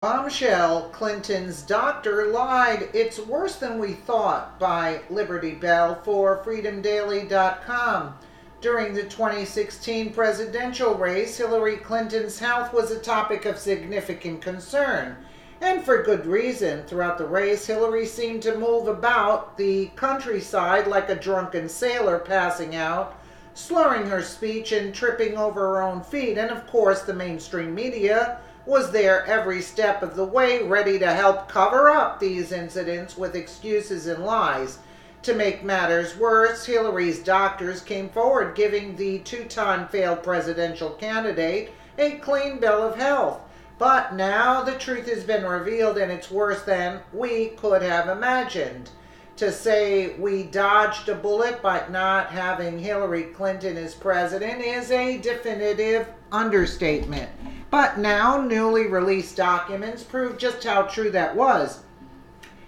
Bombshell, Clinton's doctor lied. It's worse than we thought, by Liberty Bell for FreedomDaily.com. During the 2016 presidential race, Hillary Clinton's health was a topic of significant concern. And for good reason. Throughout the race, Hillary seemed to move about the countryside like a drunken sailor passing out, slurring her speech and tripping over her own feet. And of course, the mainstream media was there every step of the way, ready to help cover up these incidents with excuses and lies. To make matters worse, Hillary's doctors came forward giving the two-time failed presidential candidate a clean bill of health. But now the truth has been revealed, and it's worse than we could have imagined. To say we dodged a bullet by not having Hillary Clinton as president is a definitive understatement. But now, newly released documents prove just how true that was.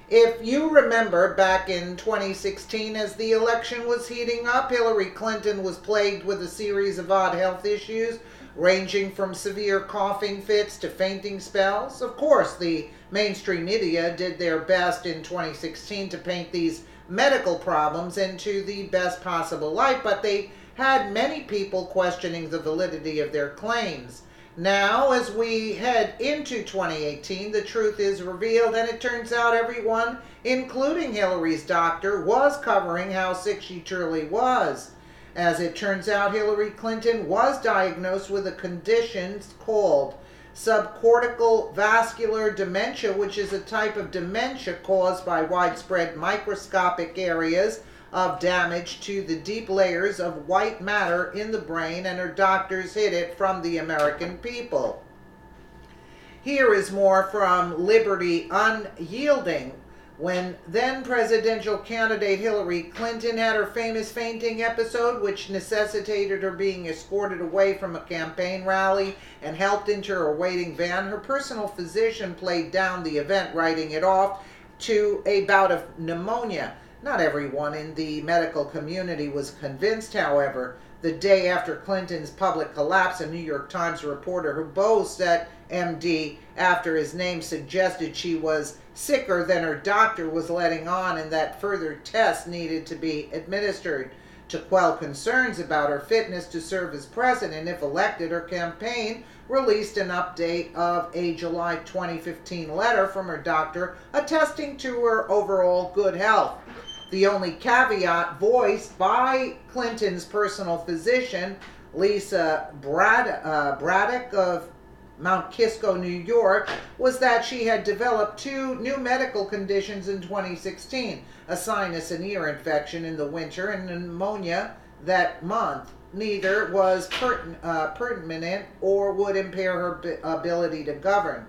If you remember, back in 2016, as the election was heating up, Hillary Clinton was plagued with a series of odd health issues, ranging from severe coughing fits to fainting spells. Of course, the mainstream media did their best in 2016 to paint these medical problems into the best possible light, but they had many people questioning the validity of their claims. Now, as we head into 2018, the truth is revealed, and it turns out everyone, including Hillary's doctor, was covering how sick she truly was. As it turns out, Hillary Clinton was diagnosed with a condition called subcortical vascular dementia, which is a type of dementia caused by widespread microscopic areas of damage to the deep layers of white matter in the brain, and her doctors hid it from the American people. Here is more from Liberty Unyielding. When then presidential candidate Hillary Clinton had her famous fainting episode, which necessitated her being escorted away from a campaign rally and helped into her waiting van, her personal physician played down the event, writing it off to a bout of pneumonia. Not everyone in the medical community was convinced, however. The day after Clinton's public collapse, a New York Times reporter who boasts that MD after his name suggested she was sicker than her doctor was letting on, and that further tests needed to be administered. To quell concerns about her fitness to serve as president if elected, her campaign released an update of a July 2015 letter from her doctor attesting to her overall good health. The only caveat, voiced by Clinton's personal physician, Lisa Braddock of Mount Kisco, New York, was that she had developed two new medical conditions in 2016, a sinus and ear infection in the winter and pneumonia that month. Neither was pertinent or would impair her ability to govern.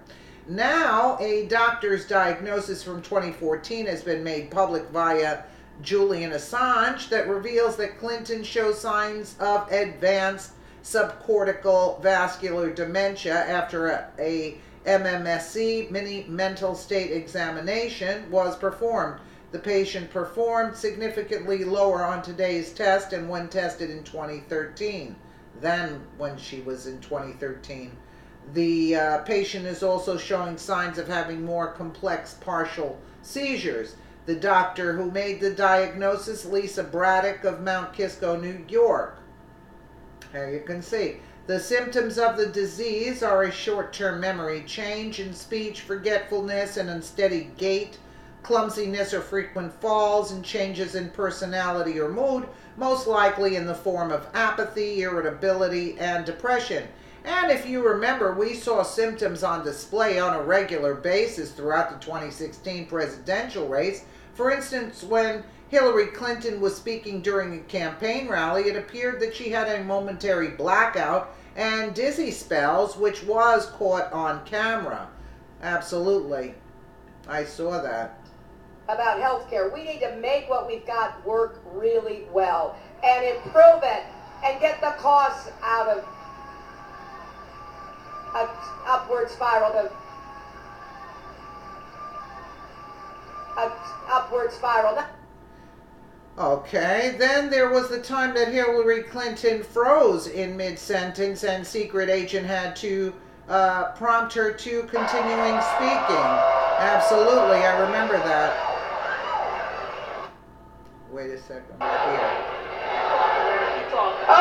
Now, a doctor's diagnosis from 2014 has been made public via Julian Assange that reveals that Clinton shows signs of advanced subcortical vascular dementia after a MMSE, mini mental state examination, was performed. The patient performed significantly lower on today's test and when tested in 2013 than when she was in 2013. The patient is also showing signs of having more complex partial seizures. The doctor who made the diagnosis, Lisa Braddock of Mount Kisco, New York. There you can see. The symptoms of the disease are a short-term memory change in speech, forgetfulness, and unsteady gait, clumsiness or frequent falls, and changes in personality or mood, most likely in the form of apathy, irritability, and depression. And if you remember, we saw symptoms on display on a regular basis throughout the 2016 presidential race. For instance, when Hillary Clinton was speaking during a campaign rally, it appeared that she had a momentary blackout and dizzy spells, which was caught on camera. Absolutely. I saw that. About healthcare, we need to make what we've got work really well and improve it and get the costs out of an upward spiral to upward spiral. Okay, then there was the time that Hillary Clinton froze in mid-sentence and secret agent had to prompt her to continuing speaking. Absolutely, I remember that. Wait a second, right here.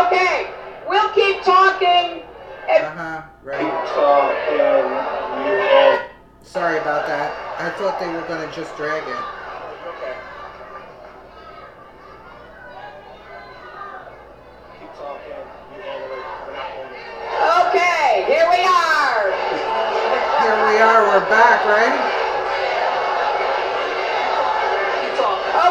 Okay, we'll keep talking. Right. Sorry about that. I thought they were going to just drag it. Okay, here we are. Here we are, we're back, right?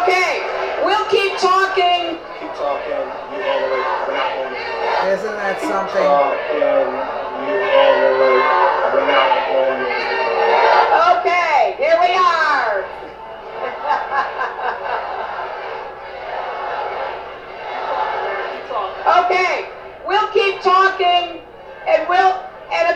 Okay, we'll keep talking. Keep talking, move all the way, we're not going anywhere. Isn't that something? Keep talking, move all the way, we're not going anywhere. Okay, here we are. Okay, we'll keep talking, and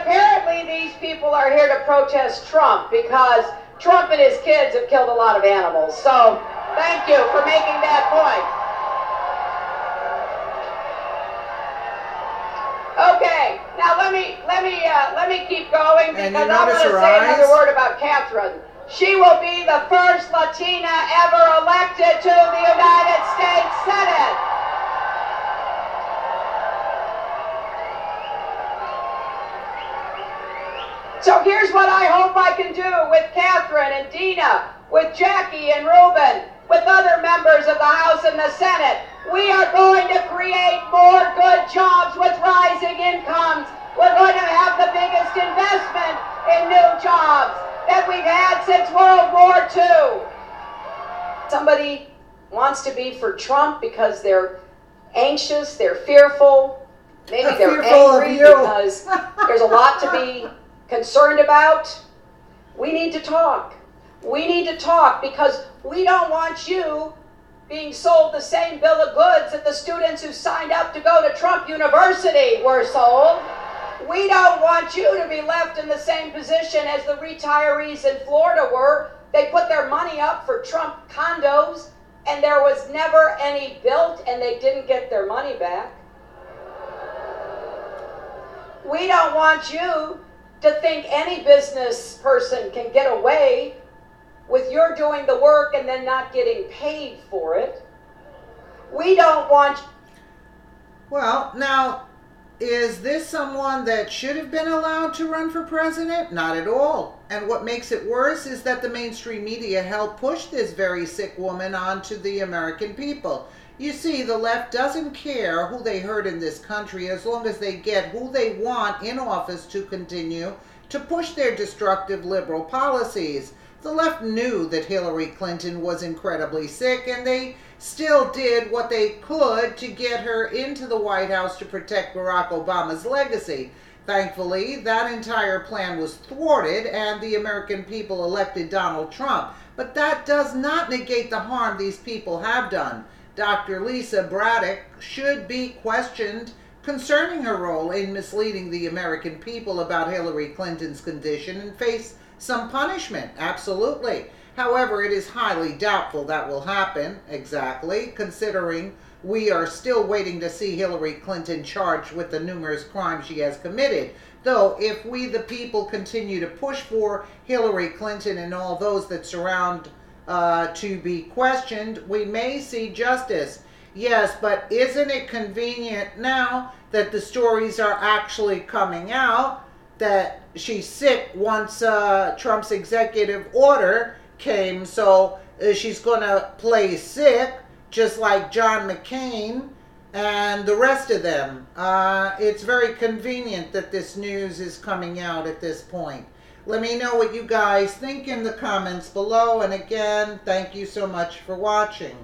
apparently these people are here to protest Trump because Trump and his kids have killed a lot of animals. So thank you for making that point. Okay, now let me keep going because I want to say another word about Catherine. She will be the first Latina ever elected to the United States Senate. So here's what I hope I can do with Catherine and Dina, with Jackie and Ruben, with other members of the House and the Senate. We are going to create more good jobs with rising incomes. We're going to have the biggest investment in new jobs that we've had since World War II. Somebody wants to be for Trump because they're anxious, they're fearful, maybe they're angry because there's a lot to be concerned about. We need to talk. We need to talk because we don't want you being sold the same bill of goods that the students who signed up to go to Trump University were sold. We don't want you to be left in the same position as the retirees in Florida were. They put their money up for Trump condos and there was never any built and they didn't get their money back. We don't want you to think any business person can get away with your doing the work and then not getting paid for it. We don't want... Well, now, is this someone that should have been allowed to run for president? Not at all. And what makes it worse is that the mainstream media helped push this very sick woman onto the American people. You see, the left doesn't care who they hurt in this country as long as they get who they want in office to continue to push their destructive liberal policies. The left knew that Hillary Clinton was incredibly sick, and they still did what they could to get her into the White House to protect Barack Obama's legacy. Thankfully, that entire plan was thwarted, and the American people elected Donald Trump. But that does not negate the harm these people have done. Dr. Lisa Braddock should be questioned concerning her role in misleading the American people about Hillary Clinton's condition and face some punishment. Absolutely. However, it is highly doubtful that will happen, exactly, considering we are still waiting to see Hillary Clinton charged with the numerous crimes she has committed. Though, if we the people continue to push for Hillary Clinton and all those that surround to be questioned, we may see justice. Yes, but isn't it convenient now that the stories are actually coming out that she's sick once Trump's executive order came, so she's going to play sick just like John McCain and the rest of them. It's very convenient that this news is coming out at this point. Let me know what you guys think in the comments below, and again, thank you so much for watching.